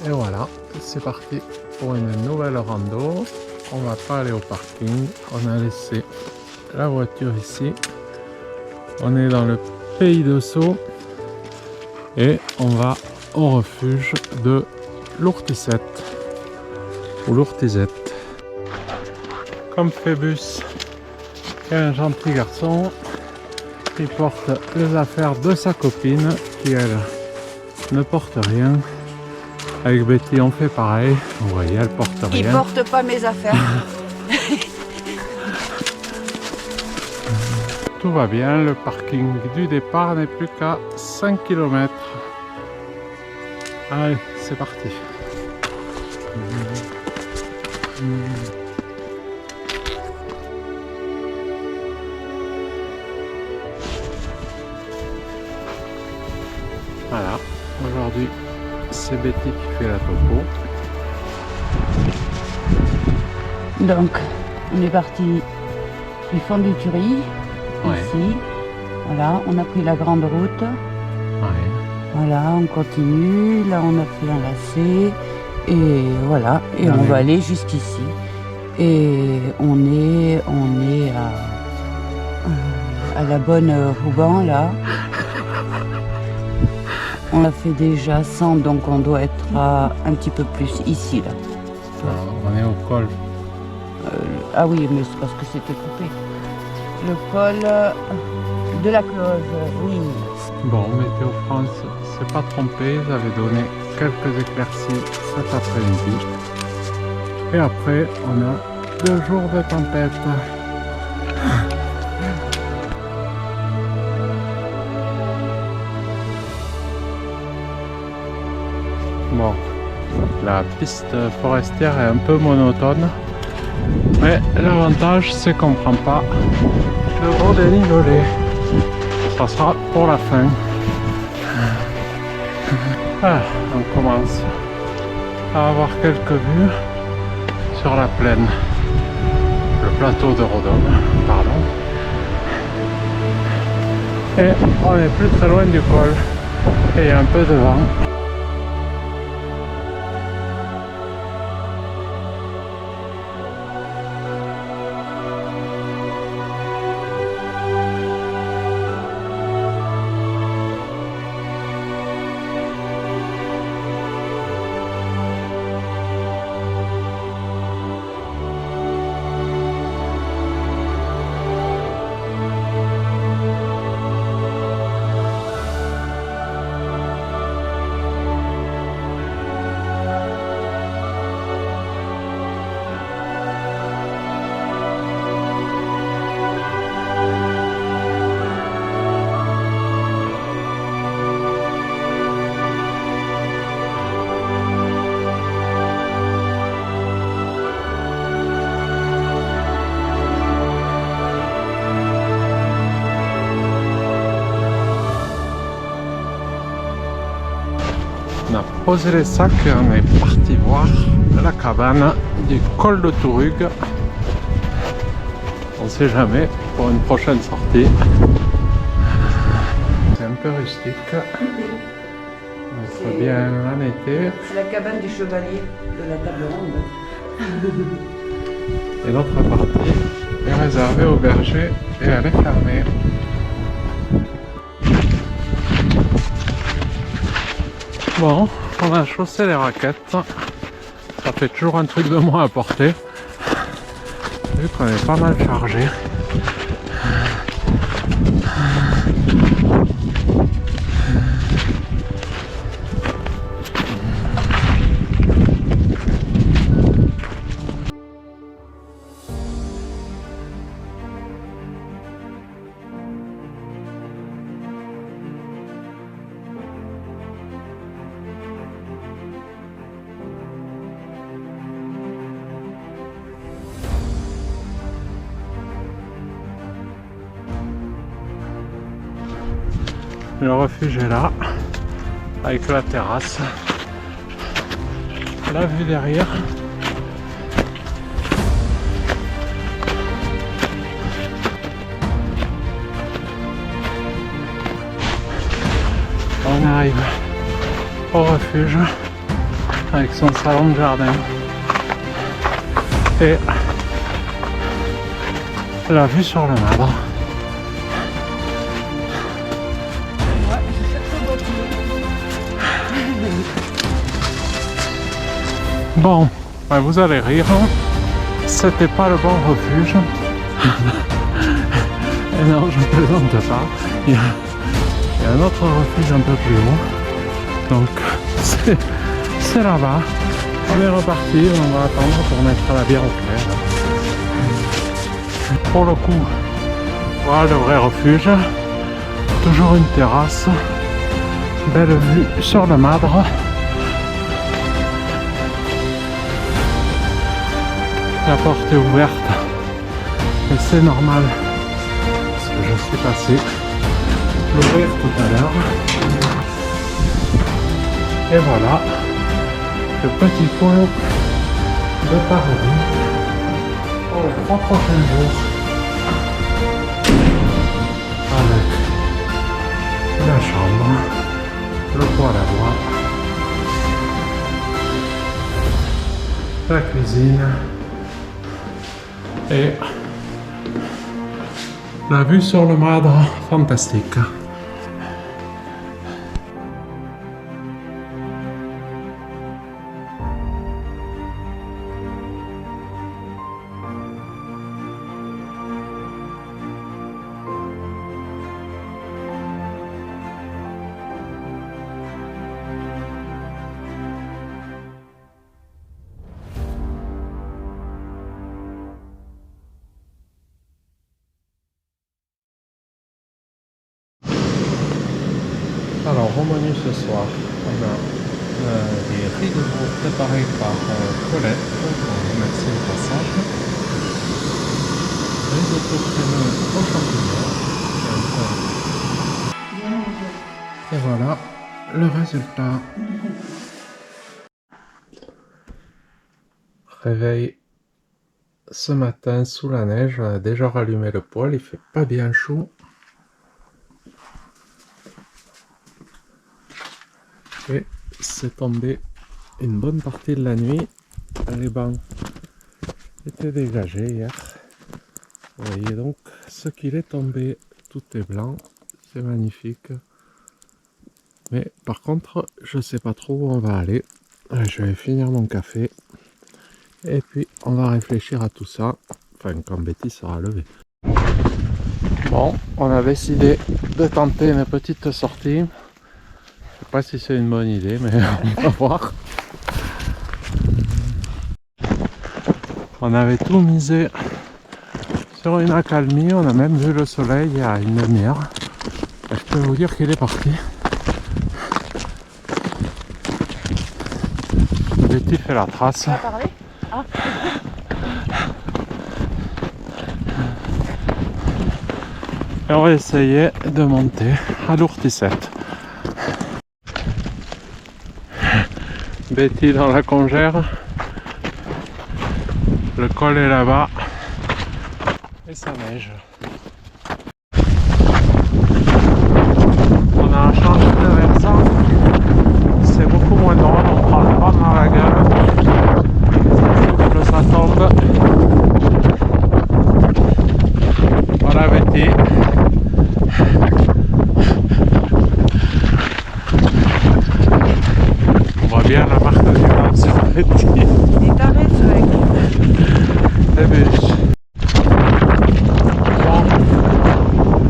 Et voilà, c'est parti pour une nouvelle rando. On va pas aller au parking, on a laissé la voiture ici. On est dans le pays de Sceaux et on va au refuge de l'Ourtisette ou l'Ourtisette. Comme Phébus est un gentil garçon, il porte les affaires de sa copine qui elle ne porte rien. Avec Betty on fait pareil, vous voyez elle porte rien. Il porte pas mes affaires. Tout va bien, le parking du départ n'est plus qu'à 5 km. Allez, c'est parti. Voilà, aujourd'hui c'est Betty qui fait la topo. Donc, on est parti du fond du Turie, ici. Voilà, on a pris la grande route. Ouais. Voilà, on continue. Là, on a fait un lacet. Et voilà, et on va aller jusqu'ici. Et on est à la bonne ruban, là. On a fait déjà 100, donc on doit être à un petit peu plus ici, là. Alors, on est au col. Ah oui, mais c'est parce que c'était coupé. Le col de la Cloche, oui. Bon, Météo France s'est pas trompé, ils avaient donné quelques éclaircies cet après-midi. Et après, on a 2 jours de tempête. Bon, la piste forestière est un peu monotone, mais l'avantage c'est qu'on prend pas le gros dénivelé. Ça sera pour la fin. Ah, on commence à avoir quelques vues sur la plaine, le plateau de Rodome, pardon. Et on est plus très loin du col et il y a un peu de vent. On a posé les sacs et on est parti voir la cabane du col de Tourugue. On sait jamais pour une prochaine sortie. C'est un peu rustique. On serait bien en été. C'est la cabane du chevalier de la table ronde. Et l'autre partie est réservée aux bergers et elle est fermée. Bon, on a chaussé les raquettes. Ça fait toujours un truc de moins à porter. Vu qu'on est pas mal chargé. Le refuge est là, avec la terrasse, la vue derrière. On arrive au refuge. avec son salon de jardin et la vue sur le Madre. Bon, ben vous allez rire, c'était pas le bon refuge. Et non, je ne plaisante pas. Il y a un autre refuge un peu plus haut. Donc c'est là-bas. On est reparti, on va attendre pour mettre la bière au clair. Pour le coup, voilà le vrai refuge. Toujours une terrasse. Belle vue sur le Madre. La porte est ouverte. Et c'est normal. Parce que je suis passé l'ouvrir tout à l'heure. Et voilà le petit coin de Paris pour les 3 prochains jours. Avec la chambre, le poêle à bois, la cuisine et la vue sur le Madre fantastique. Alors au menu ce soir, on a des riz de veau préparés par Colette, qu'on remercie au passage, risotto crémeux aux champignons, et voilà le résultat. Réveil ce matin sous la neige, on a déjà rallumé le poêle, il fait pas bien chaud. Et c'est tombé une bonne partie de la nuit. Les bancs étaient dégagés hier. Vous voyez donc ce qu'il est tombé. Tout est blanc. C'est magnifique. Mais par contre, je sais pas trop où on va aller. Je vais finir mon café. Et puis on va réfléchir à tout ça. Enfin, quand Betty sera levée. Bon, on a décidé de tenter une petite sortie. Je sais pas si c'est une bonne idée, mais on va voir. On avait tout misé sur une accalmie, on a même vu le soleil il y a une demi-heure. Je peux vous dire qu'il est parti. Betty fait la trace. Et on va essayer de monter à l'Ourticette. Betty dans la congère, le col est là-bas et ça neige. On a changé de versant, c'est beaucoup moins drôle, on prend le vent dans la gueule, ça tombe. Voilà Betty. Bien la marque du vent sur Betty. Et t'arrêtes avec. Et biche. Bon,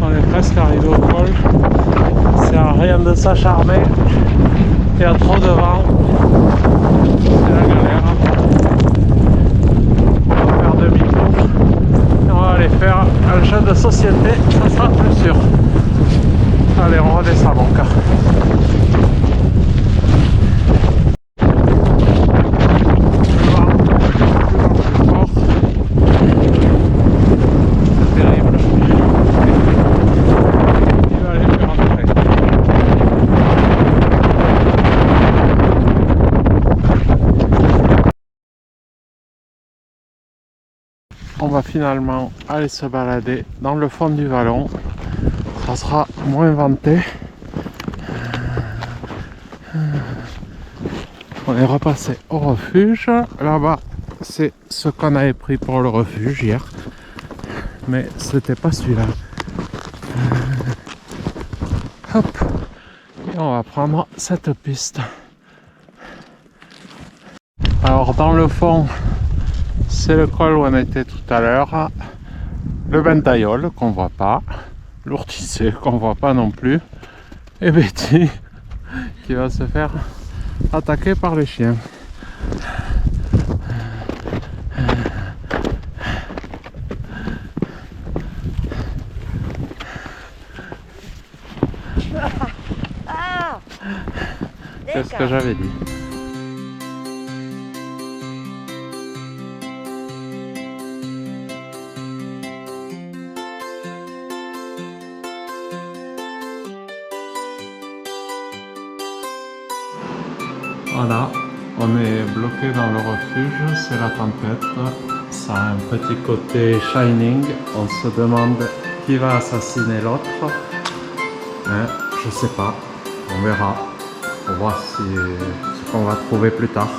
on est presque arrivé au col. C'est à rien de s'acharner. Il y a trop de vent. C'est la galère. On va faire demi-tour. Et on va aller faire un jeu de société. Ça sera plus sûr. Allez, on redescend mon cas. On va finalement aller se balader dans le fond du vallon. Ça sera moins vanté. On est repassé au refuge. Là-bas, c'est ce qu'on avait pris pour le refuge hier. Mais c'était pas celui-là. Hop. Et on va prendre cette piste. Alors dans le fond, c'est le col où on était tout à l'heure. Le Ventaillol qu'on voit pas. L'Ourticé qu'on voit pas non plus. Et Betty qui va se faire attaquer par les chiens. C'est ce que j'avais dit. Voilà, on est bloqué dans le refuge, c'est la tempête. Ça a un petit côté Shining. On se demande qui va assassiner l'autre. Hein, je sais pas, on verra. On va voir ce qu'on va trouver plus tard.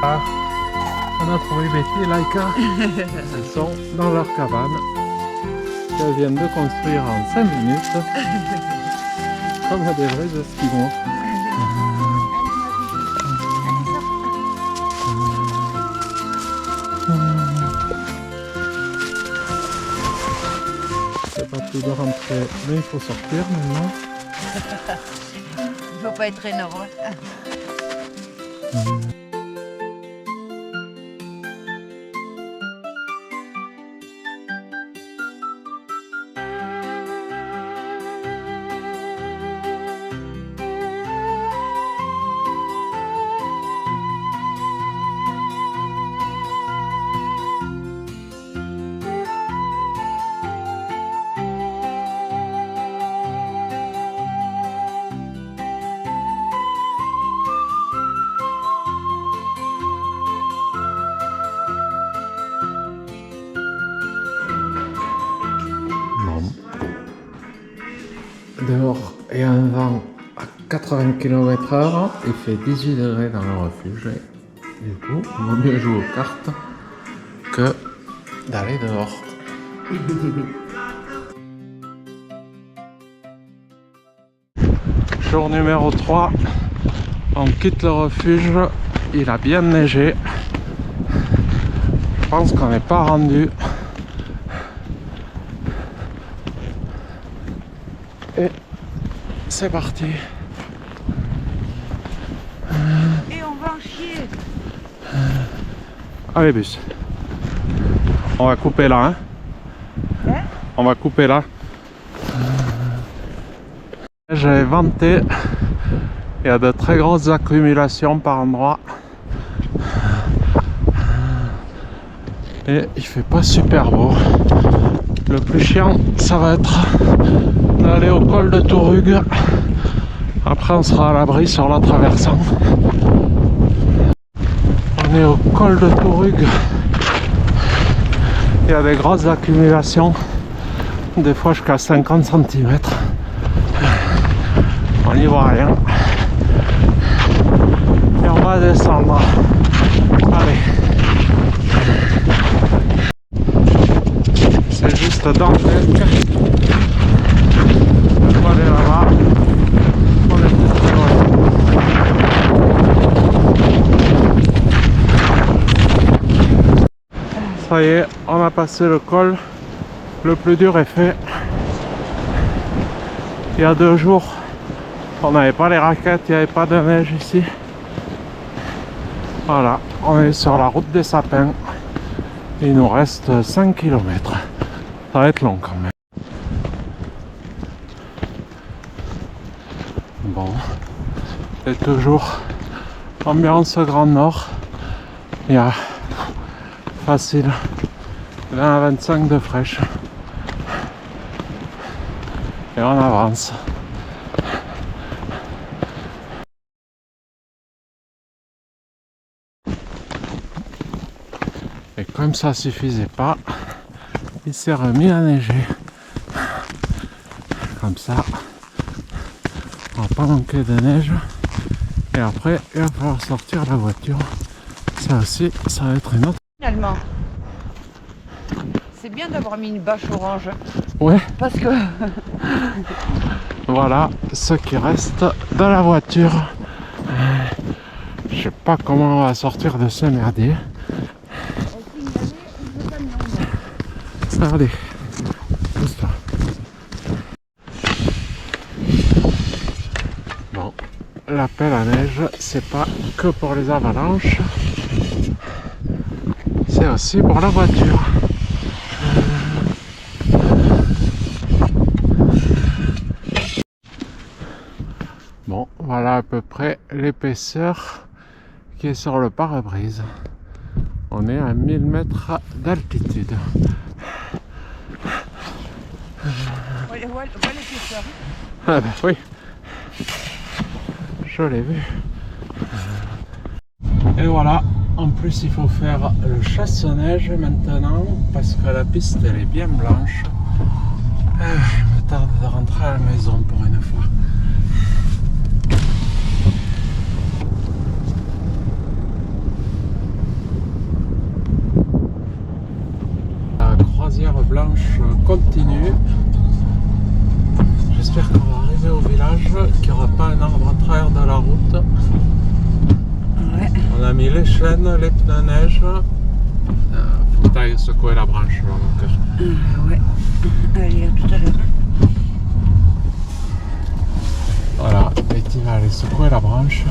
Ah, on a trouvé Betty et Laika. Elles sont dans leur cabane qu'elles viennent de construire en 5 minutes. Comme des vrais esquimaux. C'est parti de rentrer, mais il faut sortir maintenant. Il faut pas être énorme. Dehors, il y a un vent à 80 km/h, il fait 18 degrés dans le refuge. Et du coup, il vaut mieux jouer aux cartes que d'aller dehors. Jour numéro 3, on quitte le refuge, il a bien neigé. Je pense qu'on n'est pas rendu. Et c'est parti. Et on va en chier. Allez bus. On va couper là, hein. On va couper là. J'ai vanté. Il y a de très grosses accumulations par endroit. Et il fait pas super beau. Le plus chiant, ça va être d'aller au col de Tourugue. Après, on sera à l'abri sur l'autre versant. On est au col de Tourugue. Il y a des grosses accumulations, des fois jusqu'à 50 cm. On n'y voit rien. Et on va descendre. Allez. C'est juste dans le deck. On va aller là-bas. On est plus très loin. Ça y est, on a passé le col. Le plus dur est fait. Il y a 2 jours, on n'avait pas les raquettes, il n'y avait pas de neige ici. Voilà, on est sur la route des sapins. Il nous reste 5 km. Ça va être long quand même. Bon, c'est toujours ambiance Grand Nord. Il y a facile 20 à 25 de fraîche. Et on avance. Et comme ça suffisait pas, il s'est remis à neiger. Comme ça, on va pas manquer de neige. Et après, il va falloir sortir la voiture. Ça aussi, ça va être une autre. Finalement, c'est bien d'avoir mis une bâche orange. Ouais. Parce que Voilà ce qui reste dans la voiture. Je sais pas comment on va sortir de ce merdier. Allez, pousse-toi. Bon, la pelle à neige, c'est pas que pour les avalanches, c'est aussi pour la voiture. Bon, voilà à peu près l'épaisseur qui est sur le pare-brise. On est à 1000 mètres d'altitude. voilà l'épaisseur. Ah bah oui, je l'ai vu. Et voilà, en plus il faut faire le chasse-neige maintenant parce que la piste elle est bien blanche. Je me tarde de rentrer à la maison pour une fois. La croisière blanche continue. J'espère qu'on va arriver au village, qu'il n'y aura pas un arbre en travers de la route. Ouais. On a mis les chaînes, les pneus neige. Faut que tu ailles secouer la branche là, mon cœur. Ouais. Allez, à tout à l'heure. Voilà, Betty va aller secouer la branche.